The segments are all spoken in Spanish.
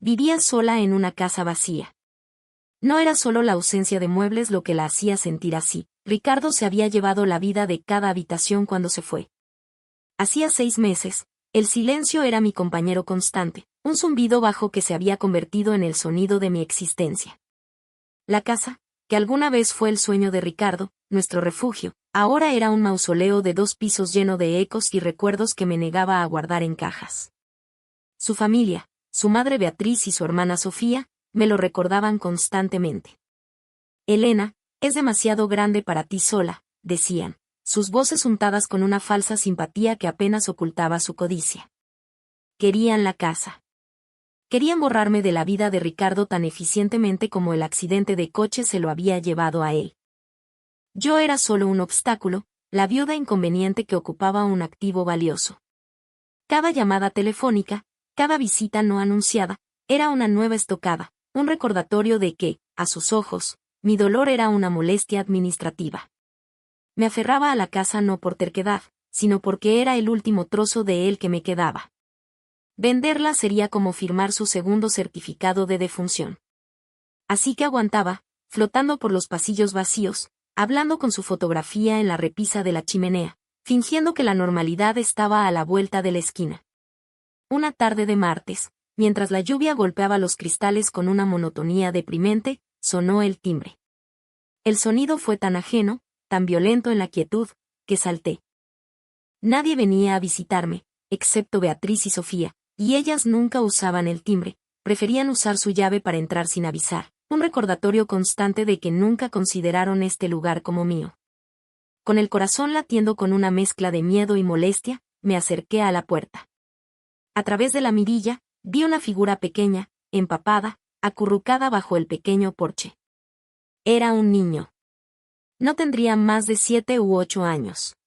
Vivía sola en una casa vacía. No era solo la ausencia de muebles lo que la hacía sentir así. Ricardo se había llevado la vida de cada habitación cuando se fue. Hacía 6 meses, el silencio era mi compañero constante, un zumbido bajo que se había convertido en el sonido de mi existencia. La casa, que alguna vez fue el sueño de Ricardo, nuestro refugio, ahora era un mausoleo de 2 pisos lleno de ecos y recuerdos que me negaba a guardar en cajas. Su familia, su madre Beatriz y su hermana Sofía, me lo recordaban constantemente. Elena, es demasiado grande para ti sola, decían, sus voces untadas con una falsa simpatía que apenas ocultaba su codicia. Querían la casa. Querían borrarme de la vida de Ricardo tan eficientemente como el accidente de coche se lo había llevado a él. Yo era solo un obstáculo, la viuda inconveniente que ocupaba un activo valioso. Cada llamada telefónica, cada visita no anunciada, era una nueva estocada, un recordatorio de que, a sus ojos, mi dolor era una molestia administrativa. Me aferraba a la casa no por terquedad, sino porque era el último trozo de él que me quedaba. Venderla sería como firmar su segundo certificado de defunción. Así que aguantaba, flotando por los pasillos vacíos, hablando con su fotografía en la repisa de la chimenea, fingiendo que la normalidad estaba a la vuelta de la esquina. Una tarde de martes, mientras la lluvia golpeaba los cristales con una monotonía deprimente, sonó el timbre. El sonido fue tan ajeno, tan violento en la quietud, que salté. Nadie venía a visitarme, excepto Beatriz y Sofía, y ellas nunca usaban el timbre, preferían usar su llave para entrar sin avisar, un recordatorio constante de que nunca consideraron este lugar como mío. Con el corazón latiendo con una mezcla de miedo y molestia, me acerqué a la puerta. A través de la mirilla, vi una figura pequeña, empapada, acurrucada bajo el pequeño porche. Era un niño. No tendría más de 7 u 8 años.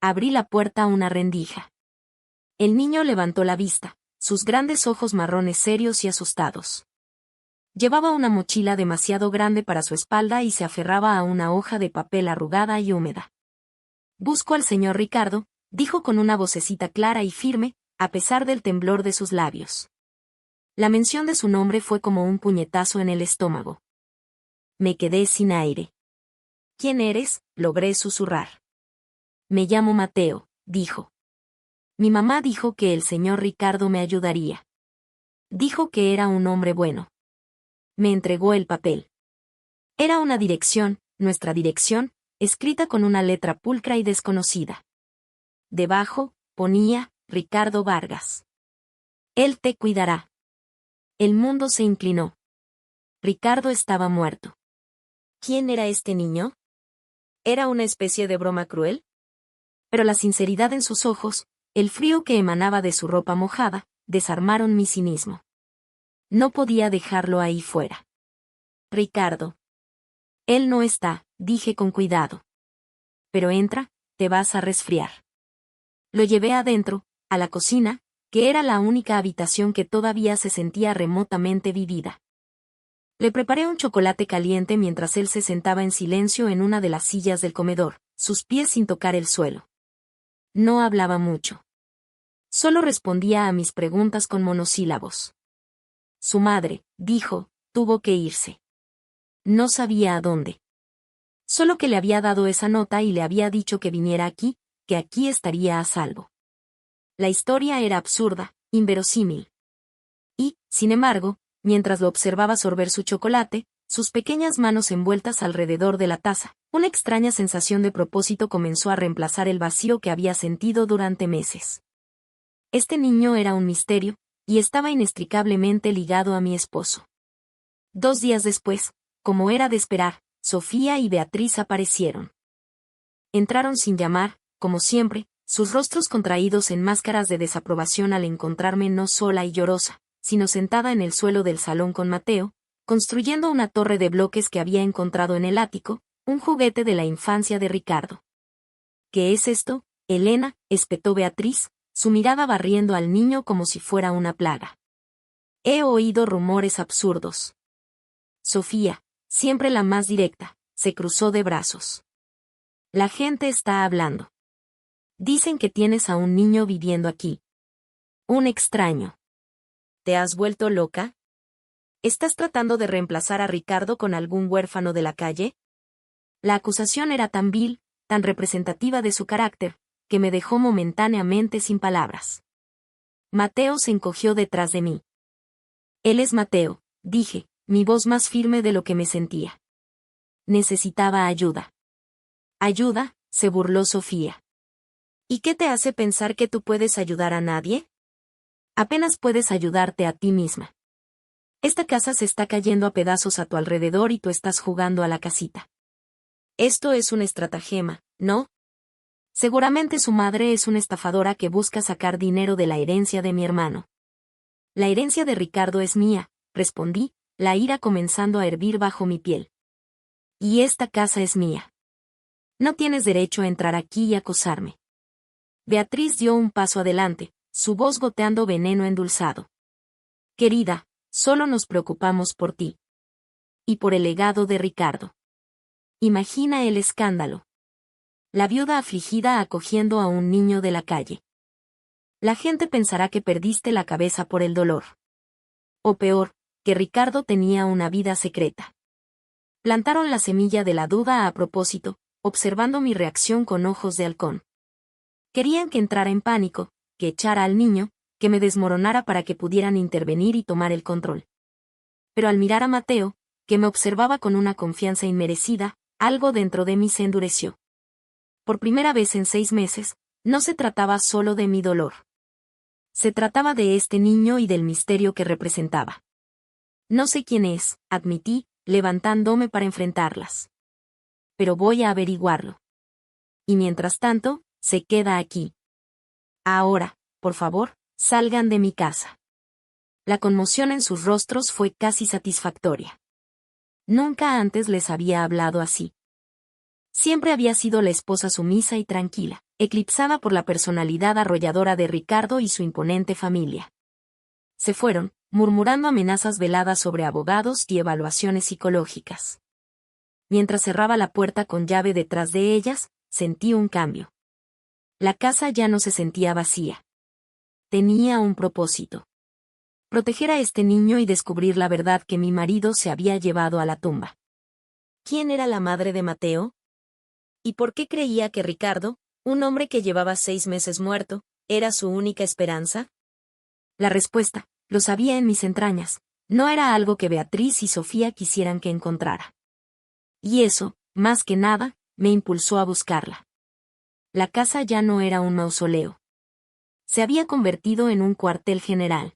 Abrí la puerta a una rendija. El niño levantó la vista, sus grandes ojos marrones serios y asustados. Llevaba una mochila demasiado grande para su espalda y se aferraba a una hoja de papel arrugada y húmeda. «Busco al señor Ricardo», dijo con una vocecita clara y firme, a pesar del temblor de sus labios. La mención de su nombre fue como un puñetazo en el estómago. Me quedé sin aire. «¿Quién eres?», logré susurrar. «Me llamo Mateo», dijo. «Mi mamá dijo que el señor Ricardo me ayudaría. Dijo que era un hombre bueno». Me entregó el papel. Era una dirección, nuestra dirección, escrita con una letra pulcra y desconocida. Debajo, ponía, Ricardo Vargas. Él te cuidará. El mundo se inclinó. Ricardo estaba muerto. ¿Quién era este niño? ¿Era una especie de broma cruel? Pero la sinceridad en sus ojos, el frío que emanaba de su ropa mojada, desarmaron mi cinismo. No podía dejarlo ahí fuera. Ricardo. Él no está, dije con cuidado. Pero entra, te vas a resfriar. Lo llevé adentro, a la cocina, que era la única habitación que todavía se sentía remotamente vivida. Le preparé un chocolate caliente mientras él se sentaba en silencio en una de las sillas del comedor, sus pies sin tocar el suelo. No hablaba mucho. Solo respondía a mis preguntas con monosílabos. Su madre, dijo, tuvo que irse. No sabía a dónde. Solo que le había dado esa nota y le había dicho que viniera aquí, que aquí estaría a salvo. La historia era absurda, inverosímil. Y, sin embargo, mientras lo observaba sorber su chocolate, sus pequeñas manos envueltas alrededor de la taza, una extraña sensación de propósito comenzó a reemplazar el vacío que había sentido durante meses. Este niño era un misterio, y estaba inextricablemente ligado a mi esposo. 2 días después, como era de esperar, Sofía y Beatriz aparecieron. Entraron sin llamar, como siempre, sus rostros contraídos en máscaras de desaprobación al encontrarme no sola y llorosa, sino sentada en el suelo del salón con Mateo, construyendo una torre de bloques que había encontrado en el ático, un juguete de la infancia de Ricardo. ¿Qué es esto, Elena?, espetó Beatriz, su mirada barriendo al niño como si fuera una plaga. He oído rumores absurdos. Sofía, siempre la más directa, se cruzó de brazos. La gente está hablando. Dicen que tienes a un niño viviendo aquí. Un extraño. ¿te has vuelto loca? ¿Estás tratando de reemplazar a Ricardo con algún huérfano de la calle? La acusación era tan vil, tan representativa de su carácter, que me dejó momentáneamente sin palabras. Mateo se encogió detrás de mí. Él es Mateo, dije, mi voz más firme de lo que me sentía. Necesitaba ayuda. ¿Ayuda?, se burló Sofía. ¿Y qué te hace pensar que tú puedes ayudar a nadie? Apenas puedes ayudarte a ti misma. Esta casa se está cayendo a pedazos a tu alrededor y tú estás jugando a la casita. Esto es un estratagema, ¿no? Seguramente su madre es una estafadora que busca sacar dinero de la herencia de mi hermano. La herencia de Ricardo es mía, respondí, la ira comenzando a hervir bajo mi piel. Y esta casa es mía. No tienes derecho a entrar aquí y acosarme. Beatriz dio un paso adelante, su voz goteando veneno endulzado. Querida, solo nos preocupamos por ti. Y por el legado de Ricardo. Imagina el escándalo. La viuda afligida acogiendo a un niño de la calle. La gente pensará que perdiste la cabeza por el dolor. O peor, que Ricardo tenía una vida secreta. Plantaron la semilla de la duda a propósito, observando mi reacción con ojos de halcón. Querían que entrara en pánico, que echara al niño, que me desmoronara para que pudieran intervenir y tomar el control. Pero al mirar a Mateo, que me observaba con una confianza inmerecida, algo dentro de mí se endureció. Por primera vez en 6 meses, no se trataba solo de mi dolor. Se trataba de este niño y del misterio que representaba. No sé quién es, admití, levantándome para enfrentarlas. Pero voy a averiguarlo. Y mientras tanto, se queda aquí. Ahora, por favor, salgan de mi casa. La conmoción en sus rostros fue casi satisfactoria. Nunca antes les había hablado así. Siempre había sido la esposa sumisa y tranquila, eclipsada por la personalidad arrolladora de Ricardo y su imponente familia. Se fueron, murmurando amenazas veladas sobre abogados y evaluaciones psicológicas. Mientras cerraba la puerta con llave detrás de ellas, sentí un cambio. La casa ya no se sentía vacía. Tenía un propósito. Proteger a este niño y descubrir la verdad que mi marido se había llevado a la tumba. ¿Quién era la madre de Mateo? ¿Y por qué creía que Ricardo, un hombre que llevaba 6 meses muerto, era su única esperanza? La respuesta, lo sabía en mis entrañas, no era algo que Beatriz y Sofía quisieran que encontrara. Y eso, más que nada, me impulsó a buscarla. La casa ya no era un mausoleo. Se había convertido en un cuartel general.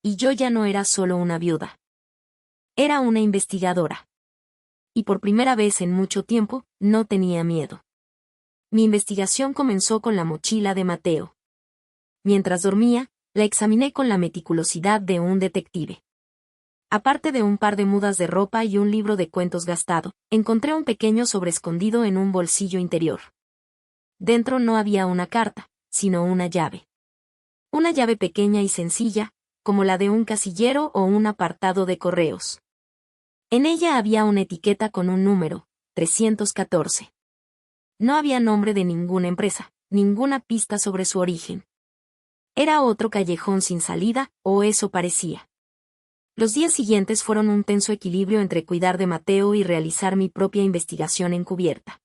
Y yo ya no era solo una viuda. Era una investigadora. Y por primera vez en mucho tiempo, no tenía miedo. Mi investigación comenzó con la mochila de Mateo. Mientras dormía, la examiné con la meticulosidad de un detective. Aparte de un par de mudas de ropa y un libro de cuentos gastado, encontré un pequeño sobre escondido en un bolsillo interior. Dentro no había una carta, sino una llave. Una llave pequeña y sencilla, como la de un casillero o un apartado de correos. En ella había una etiqueta con un número, 314. No había nombre de ninguna empresa, ninguna pista sobre su origen. Era otro callejón sin salida, o eso parecía. Los días siguientes fueron un tenso equilibrio entre cuidar de Mateo y realizar mi propia investigación encubierta.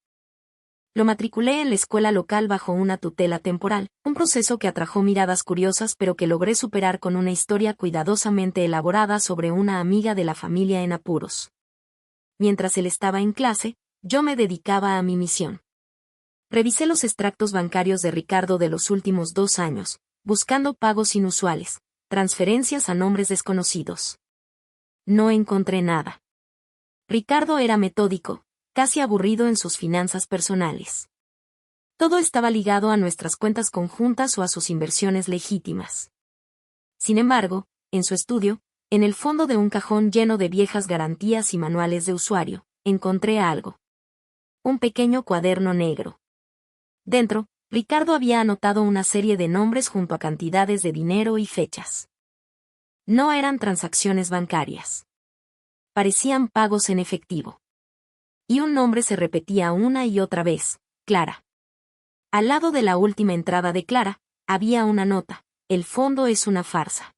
Lo matriculé en la escuela local bajo una tutela temporal, un proceso que atrajo miradas curiosas pero que logré superar con una historia cuidadosamente elaborada sobre una amiga de la familia en apuros. Mientras él estaba en clase, yo me dedicaba a mi misión. Revisé los extractos bancarios de Ricardo de los últimos 2 años, buscando pagos inusuales, transferencias a nombres desconocidos. No encontré nada. Ricardo era metódico, casi aburrido en sus finanzas personales. Todo estaba ligado a nuestras cuentas conjuntas o a sus inversiones legítimas. Sin embargo, en su estudio, en el fondo de un cajón lleno de viejas garantías y manuales de usuario, encontré algo. Un pequeño cuaderno negro. Dentro, Ricardo había anotado una serie de nombres junto a cantidades de dinero y fechas. No eran transacciones bancarias. Parecían pagos en efectivo. Y un nombre se repetía una y otra vez, Clara. Al lado de la última entrada de Clara, había una nota, el fondo es una farsa.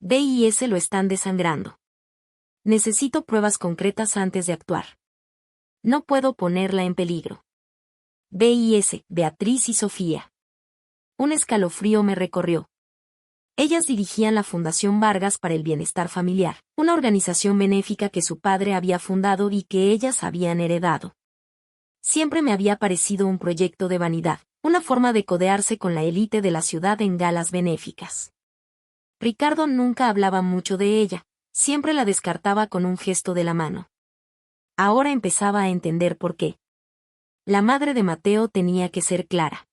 BIS lo están desangrando. Necesito pruebas concretas antes de actuar. No puedo ponerla en peligro. BIS, Beatriz y Sofía. Un escalofrío me recorrió. Ellas dirigían la Fundación Vargas para el Bienestar Familiar, una organización benéfica que su padre había fundado y que ellas habían heredado. Siempre me había parecido un proyecto de vanidad, una forma de codearse con la élite de la ciudad en galas benéficas. Ricardo nunca hablaba mucho de ella, siempre la descartaba con un gesto de la mano. Ahora empezaba a entender por qué. La madre de Mateo tenía que ser Clara.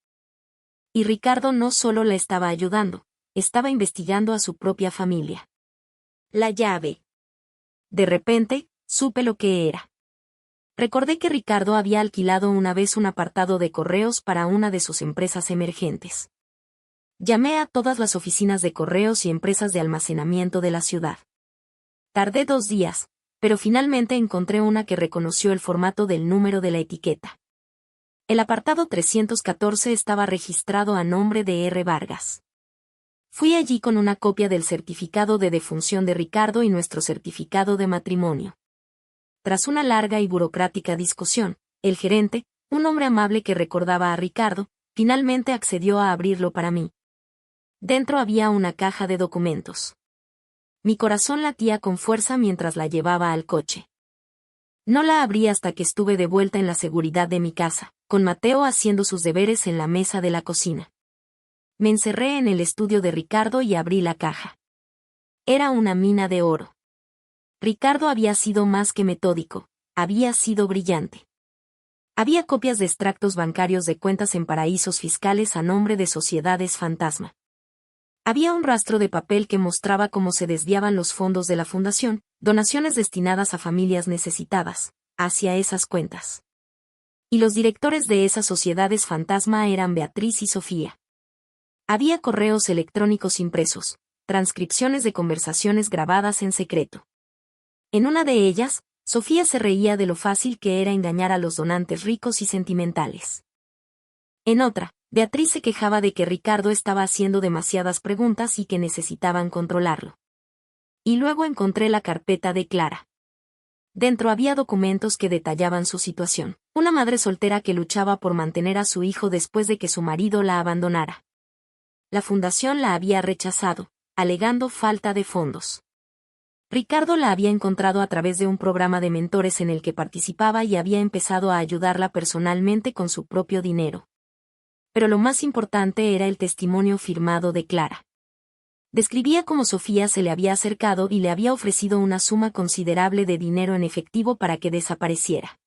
Y Ricardo no solo la estaba ayudando, estaba investigando a su propia familia. La llave. De repente, supe lo que era. Recordé que Ricardo había alquilado una vez un apartado de correos para una de sus empresas emergentes. Llamé a todas las oficinas de correos y empresas de almacenamiento de la ciudad. Tardé 2 días, pero finalmente encontré una que reconoció el formato del número de la etiqueta. El apartado 314 estaba registrado a nombre de R. Vargas. Fui allí con una copia del certificado de defunción de Ricardo y nuestro certificado de matrimonio. Tras una larga y burocrática discusión, el gerente, un hombre amable que recordaba a Ricardo, finalmente accedió a abrirlo para mí. Dentro había una caja de documentos. Mi corazón latía con fuerza mientras la llevaba al coche. No la abrí hasta que estuve de vuelta en la seguridad de mi casa, con Mateo haciendo sus deberes en la mesa de la cocina. Me encerré en el estudio de Ricardo y abrí la caja. Era una mina de oro. Ricardo había sido más que metódico, había sido brillante. Había copias de extractos bancarios de cuentas en paraísos fiscales a nombre de sociedades fantasma. Había un rastro de papel que mostraba cómo se desviaban los fondos de la fundación, donaciones destinadas a familias necesitadas, hacia esas cuentas. Y los directores de esas sociedades fantasma eran Beatriz y Sofía. Había correos electrónicos impresos, transcripciones de conversaciones grabadas en secreto. En una de ellas, Sofía se reía de lo fácil que era engañar a los donantes ricos y sentimentales. En otra, Beatriz se quejaba de que Ricardo estaba haciendo demasiadas preguntas y que necesitaban controlarlo. Y luego encontré la carpeta de Clara. Dentro había documentos que detallaban su situación, una madre soltera que luchaba por mantener a su hijo después de que su marido la abandonara. La fundación la había rechazado, alegando falta de fondos. Ricardo la había encontrado a través de un programa de mentores en el que participaba y había empezado a ayudarla personalmente con su propio dinero. Pero lo más importante era el testimonio firmado de Clara. Describía cómo Sofía se le había acercado y le había ofrecido una suma considerable de dinero en efectivo para que desapareciera.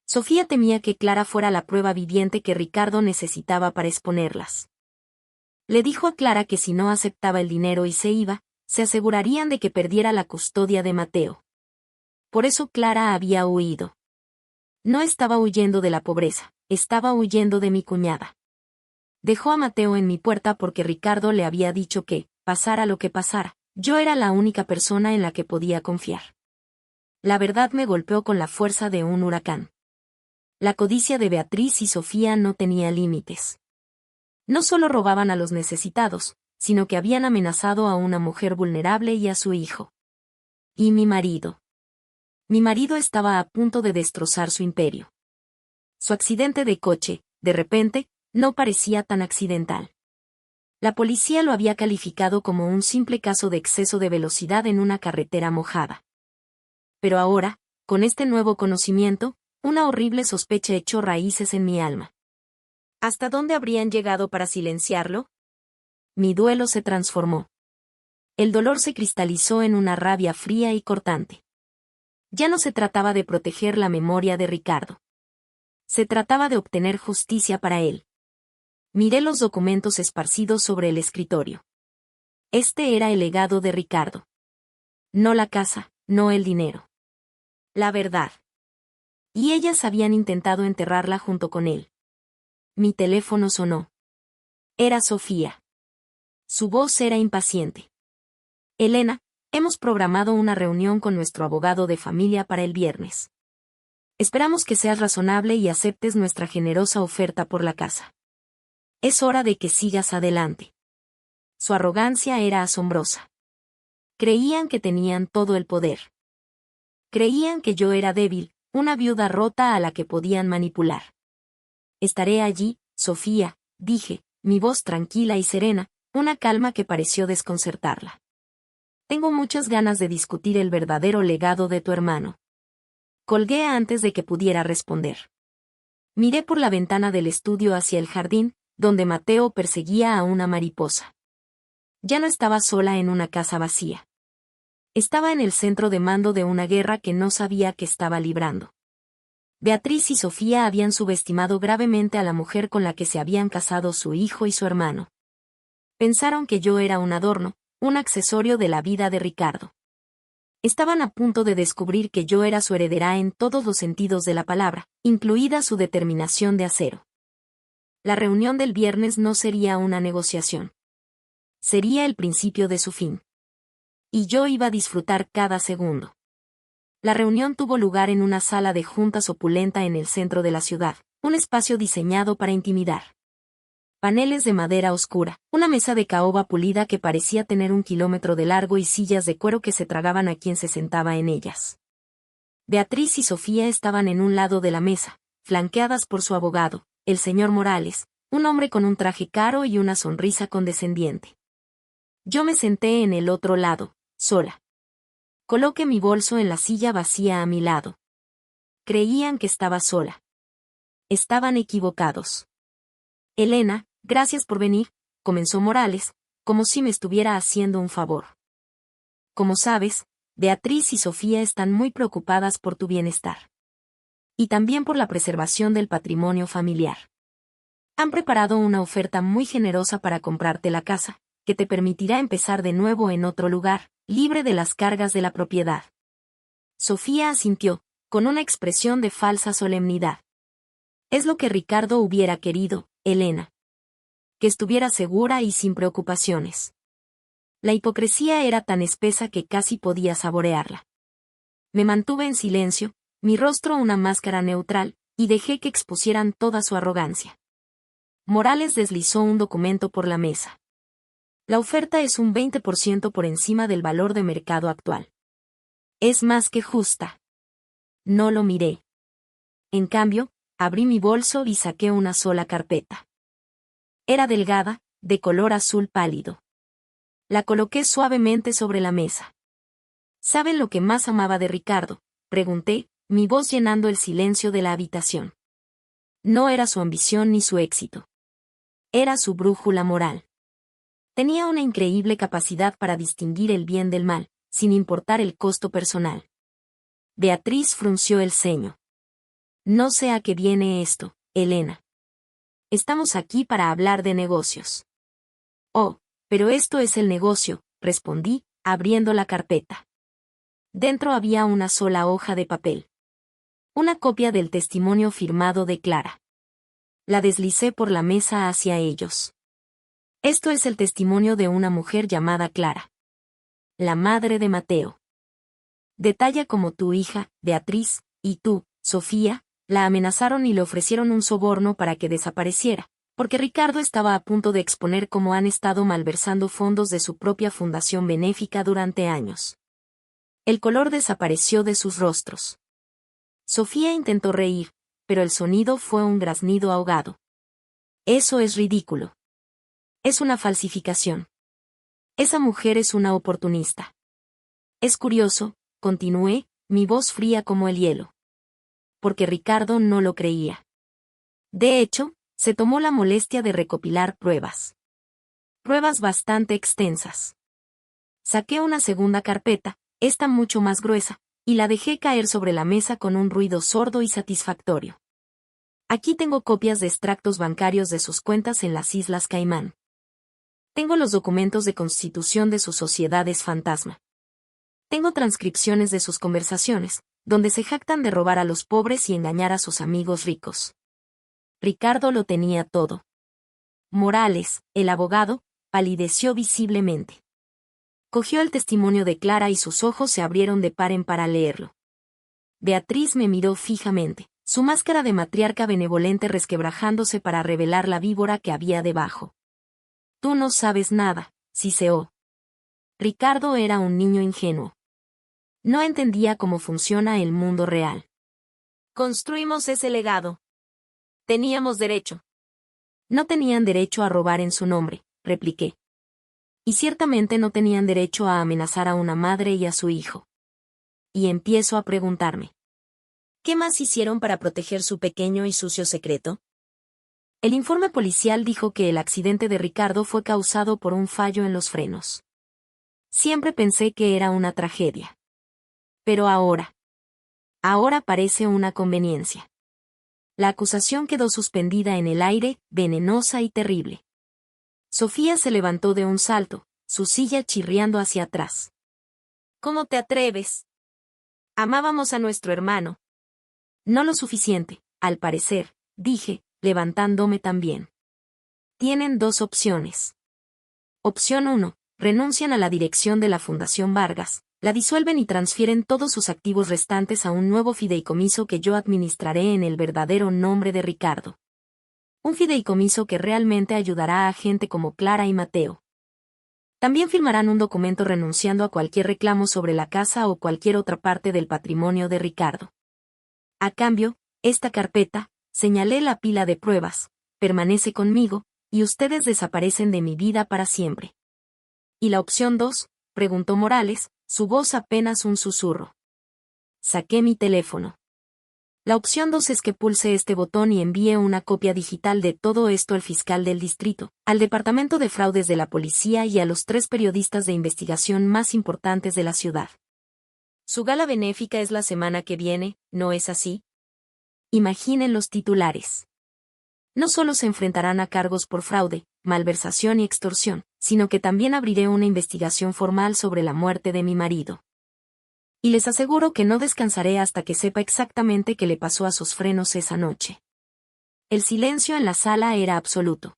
Sofía temía que Clara fuera la prueba viviente que Ricardo necesitaba para exponerlas. Le dijo a Clara que si no aceptaba el dinero y se iba, se asegurarían de que perdiera la custodia de Mateo. Por eso Clara había huido. No estaba huyendo de la pobreza, estaba huyendo de mi cuñada. Dejó a Mateo en mi puerta porque Ricardo le había dicho que, pasara lo que pasara, yo era la única persona en la que podía confiar. La verdad me golpeó con la fuerza de un huracán. La codicia de Beatriz y Sofía no tenía límites. No solo robaban a los necesitados, sino que habían amenazado a una mujer vulnerable y a su hijo. Y mi marido. Mi marido estaba a punto de destrozar su imperio. Su accidente de coche, de repente, no parecía tan accidental. La policía lo había calificado como un simple caso de exceso de velocidad en una carretera mojada. Pero ahora, con este nuevo conocimiento, una horrible sospecha echó raíces en mi alma. ¿Hasta dónde habrían llegado para silenciarlo? Mi duelo se transformó. El dolor se cristalizó en una rabia fría y cortante. Ya no se trataba de proteger la memoria de Ricardo. Se trataba de obtener justicia para él. Miré los documentos esparcidos sobre el escritorio. Este era el legado de Ricardo. No la casa, no el dinero. La verdad. Y ellas habían intentado enterrarla junto con él. Mi teléfono sonó. Era Sofía. Su voz era impaciente. Elena, hemos programado una reunión con nuestro abogado de familia para el viernes. Esperamos que seas razonable y aceptes nuestra generosa oferta por la casa. Es hora de que sigas adelante. Su arrogancia era asombrosa. Creían que tenían todo el poder. Creían que yo era débil, una viuda rota a la que podían manipular. Estaré allí, Sofía, dije, mi voz tranquila y serena, una calma que pareció desconcertarla. Tengo muchas ganas de discutir el verdadero legado de tu hermano. Colgué antes de que pudiera responder. Miré por la ventana del estudio hacia el jardín, donde Mateo perseguía a una mariposa. Ya no estaba sola en una casa vacía. Estaba en el centro de mando de una guerra que no sabía que estaba librando. Beatriz y Sofía habían subestimado gravemente a la mujer con la que se habían casado su hijo y su hermano. Pensaron que yo era un adorno, un accesorio de la vida de Ricardo. Estaban a punto de descubrir que yo era su heredera en todos los sentidos de la palabra, incluida su determinación de acero. La reunión del viernes no sería una negociación. Sería el principio de su fin. Y yo iba a disfrutar cada segundo. La reunión tuvo lugar en una sala de juntas opulenta en el centro de la ciudad, un espacio diseñado para intimidar. Paneles de madera oscura, una mesa de caoba pulida que parecía tener 1 kilómetro de largo y sillas de cuero que se tragaban a quien se sentaba en ellas. Beatriz y Sofía estaban en un lado de la mesa, flanqueadas por su abogado, el señor Morales, un hombre con un traje caro y una sonrisa condescendiente. Yo me senté en el otro lado, sola. Coloqué mi bolso en la silla vacía a mi lado. Creían que estaba sola. Estaban equivocados. Elena, gracias por venir, comenzó Morales, como si me estuviera haciendo un favor. Como sabes, Beatriz y Sofía están muy preocupadas por tu bienestar. Y también por la preservación del patrimonio familiar. Han preparado una oferta muy generosa para comprarte la casa, que te permitirá empezar de nuevo en otro lugar, libre de las cargas de la propiedad. Sofía asintió, con una expresión de falsa solemnidad. Es lo que Ricardo hubiera querido, Elena. Que estuviera segura y sin preocupaciones. La hipocresía era tan espesa que casi podía saborearla. Me mantuve en silencio, mi rostro una máscara neutral, y dejé que expusieran toda su arrogancia. Morales deslizó un documento por la mesa. La oferta es un 20% por encima del valor de mercado actual. Es más que justa. No lo miré. En cambio, abrí mi bolso y saqué una sola carpeta. Era delgada, de color azul pálido. La coloqué suavemente sobre la mesa. ¿Saben lo que más amaba de Ricardo?, pregunté, mi voz llenando el silencio de la habitación. No era su ambición ni su éxito. Era su brújula moral. Tenía una increíble capacidad para distinguir el bien del mal, sin importar el costo personal. Beatriz frunció el ceño. No sé a qué viene esto, Elena. Estamos aquí para hablar de negocios. Oh, pero esto es el negocio, respondí, abriendo la carpeta. Dentro había una sola hoja de papel. Una copia del testimonio firmado de Clara. La deslicé por la mesa hacia ellos. Esto es el testimonio de una mujer llamada Clara. La madre de Mateo. Detalla cómo tu hija, Beatriz, y tú, Sofía, la amenazaron y le ofrecieron un soborno para que desapareciera, porque Ricardo estaba a punto de exponer cómo han estado malversando fondos de su propia fundación benéfica durante años. El color desapareció de sus rostros. Sofía intentó reír, pero el sonido fue un graznido ahogado. Eso es ridículo. Es una falsificación. Esa mujer es una oportunista. Es curioso, continué, mi voz fría como el hielo. Porque Ricardo no lo creía. De hecho, se tomó la molestia de recopilar pruebas. Pruebas bastante extensas. Saqué una segunda carpeta, esta mucho más gruesa, y la dejé caer sobre la mesa con un ruido sordo y satisfactorio. Aquí tengo copias de extractos bancarios de sus cuentas en las Islas Caimán. Tengo los documentos de constitución de sus sociedades fantasma. Tengo transcripciones de sus conversaciones, donde se jactan de robar a los pobres y engañar a sus amigos ricos. Ricardo lo tenía todo. Morales, el abogado, palideció visiblemente. Cogió el testimonio de Clara y sus ojos se abrieron de par en par al leerlo. Beatriz me miró fijamente, su máscara de matriarca benevolente resquebrajándose para revelar la víbora que había debajo. Tú no sabes nada, siseó. Ricardo era un niño ingenuo. No entendía cómo funciona el mundo real. Construimos ese legado. Teníamos derecho. No tenían derecho a robar en su nombre, repliqué. Y ciertamente no tenían derecho a amenazar a una madre y a su hijo. Y empiezo a preguntarme. ¿Qué más hicieron para proteger su pequeño y sucio secreto? El informe policial dijo que el accidente de Ricardo fue causado por un fallo en los frenos. Siempre pensé que era una tragedia. Pero ahora parece una conveniencia. La acusación quedó suspendida en el aire, venenosa y terrible. Sofía se levantó de un salto, su silla chirriando hacia atrás. ¿Cómo te atreves? Amábamos a nuestro hermano. No lo suficiente, al parecer, dije, levantándome también. Tienen dos opciones. Opción 1. Renuncian a la dirección de la Fundación Vargas, la disuelven y transfieren todos sus activos restantes a un nuevo fideicomiso que yo administraré en el verdadero nombre de Ricardo. Un fideicomiso que realmente ayudará a gente como Clara y Mateo. También firmarán un documento renunciando a cualquier reclamo sobre la casa o cualquier otra parte del patrimonio de Ricardo. A cambio, esta carpeta, señalé la pila de pruebas, permanece conmigo, y ustedes desaparecen de mi vida para siempre. ¿Y la opción 2? Preguntó Morales, su voz apenas un susurro. Saqué mi teléfono. La opción 2 es que pulse este botón y envíe una copia digital de todo esto al fiscal del distrito, al departamento de fraudes de la policía y a los 3 periodistas de investigación más importantes de la ciudad. Su gala benéfica es la semana que viene, ¿no es así? Imaginen los titulares. No solo se enfrentarán a cargos por fraude, malversación y extorsión, sino que también abriré una investigación formal sobre la muerte de mi marido. Y les aseguro que no descansaré hasta que sepa exactamente qué le pasó a sus frenos esa noche. El silencio en la sala era absoluto.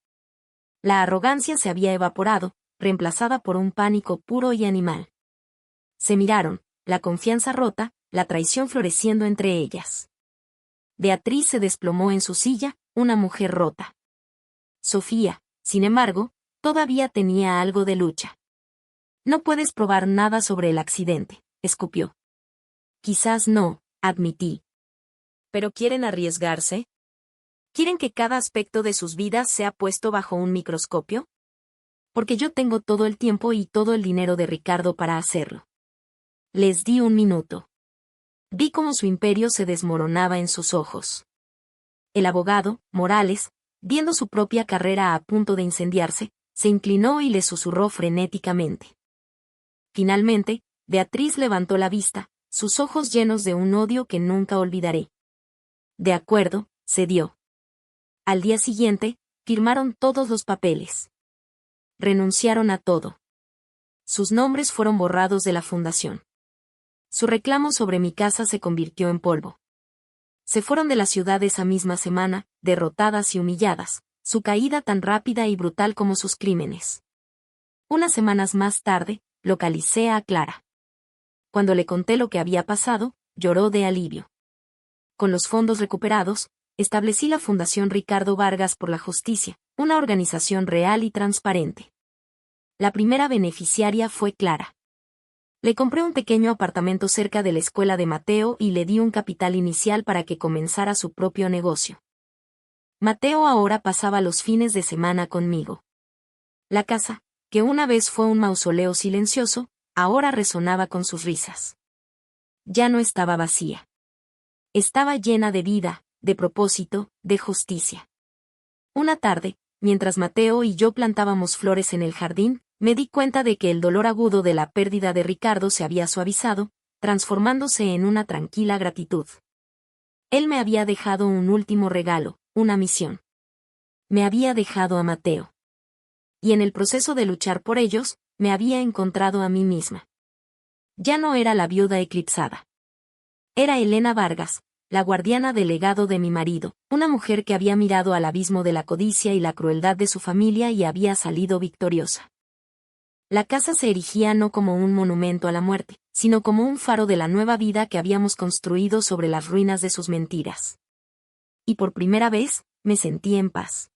La arrogancia se había evaporado, reemplazada por un pánico puro y animal. Se miraron, la confianza rota, la traición floreciendo entre ellas. Beatriz se desplomó en su silla, una mujer rota. Sofía, sin embargo, todavía tenía algo de lucha. No puedes probar nada sobre el accidente, escupió. Quizás no, admití. ¿Pero quieren arriesgarse? ¿Quieren que cada aspecto de sus vidas sea puesto bajo un microscopio? Porque yo tengo todo el tiempo y todo el dinero de Ricardo para hacerlo. Les di un minuto. Vi cómo su imperio se desmoronaba en sus ojos. El abogado, Morales, viendo su propia carrera a punto de incendiarse, se inclinó y le susurró frenéticamente. Finalmente, Beatriz levantó la vista, sus ojos llenos de un odio que nunca olvidaré. De acuerdo, cedió. Al día siguiente, firmaron todos los papeles. Renunciaron a todo. Sus nombres fueron borrados de la fundación. Su reclamo sobre mi casa se convirtió en polvo. Se fueron de la ciudad esa misma semana, derrotadas y humilladas, su caída tan rápida y brutal como sus crímenes. Unas semanas más tarde, localicé a Clara. Cuando le conté lo que había pasado, lloró de alivio. Con los fondos recuperados, establecí la Fundación Ricardo Vargas por la Justicia, una organización real y transparente. La primera beneficiaria fue Clara. Le compré un pequeño apartamento cerca de la escuela de Mateo y le di un capital inicial para que comenzara su propio negocio. Mateo ahora pasaba los fines de semana conmigo. La casa, que una vez fue un mausoleo silencioso, ahora resonaba con sus risas. Ya no estaba vacía. Estaba llena de vida, de propósito, de justicia. Una tarde, mientras Mateo y yo plantábamos flores en el jardín, me di cuenta de que el dolor agudo de la pérdida de Ricardo se había suavizado, transformándose en una tranquila gratitud. Él me había dejado un último regalo, una misión. Me había dejado a Mateo. Y en el proceso de luchar por ellos, me había encontrado a mí misma. Ya no era la viuda eclipsada. Era Elena Vargas, la guardiana del legado de mi marido, una mujer que había mirado al abismo de la codicia y la crueldad de su familia y había salido victoriosa. La casa se erigía no como un monumento a la muerte, sino como un faro de la nueva vida que habíamos construido sobre las ruinas de sus mentiras. Y por primera vez, me sentí en paz.